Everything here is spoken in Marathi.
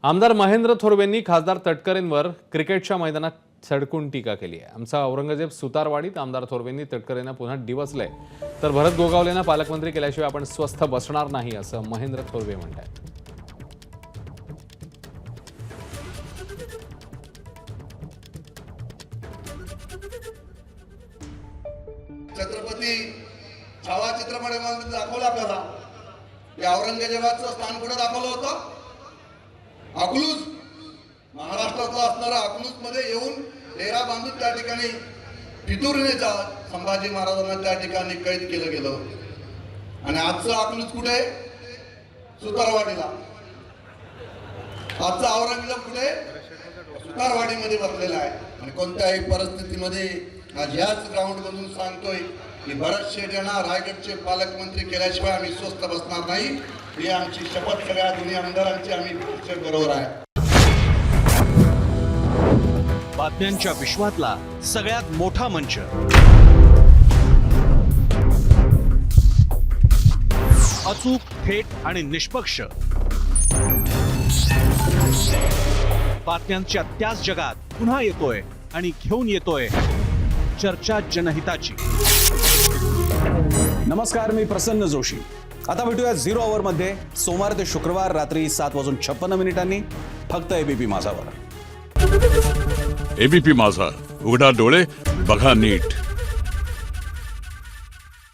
आमदार महेंद्र थोरवेंनी खासदार तटकरेंवर क्रिकेटच्या मैदानात सडकून टीका केली आहे। आमचा औरंगजेब सुतारवाडीत आमदार थोरवेंनी तटकरेंना पुन्हा डिवचलंय, तर भरत गोगावलेंना पालकमंत्री केल्याशिवाय आपण स्वस्थ बसणार नाही असं महेंद्र थोरवे म्हणतात। छत्रपती छावा चित्रपटामध्ये दाखवलं आपल्याला की औरंगजेबाचं स्थान कुठे दाखवलं होतं। अकलूज, महाराष्ट्रातला असणारा अकलूज मध्ये येऊन डेरा बांधून त्या ठिकाणी फितुरीने संभाजी महाराजांना त्या ठिकाणी कैद केलं गेलं। आणि आजचं अकलूज कुठे? सुतारवाडीला। आजचा औरंगजेब कुठे? सुतारवाडीमध्ये बसलेला आहे। आणि कोणत्याही परिस्थितीमध्ये आज याच ग्राउंड मधून सांगतोय की भरत शेठ यांना रायगडचे पालकमंत्री केल्याशिवाय आम्ही स्वस्थ बसणार नाही। ही आमची शपथ सगळ्या दोन्ही आमदारांची आम्ही बरोबर आहे। बातम्यांच्या विश्वातला सगळ्यात मोठा मंच, अचूक, थेट आणि निष्पक्ष बातम्यांच्या त्याच जगात पुन्हा येतोय आणि घेऊन येतोय चर्चा जनहिताची। नमस्कार, मी प्रसन्न जोशी। आता भेटूया 0 आवर मध्ये सोमवार ते शुक्रवार रात्री 7:56 फक्त एबीपी माझावर। एबीपी माझा, उघडा डोळे बघा नीट।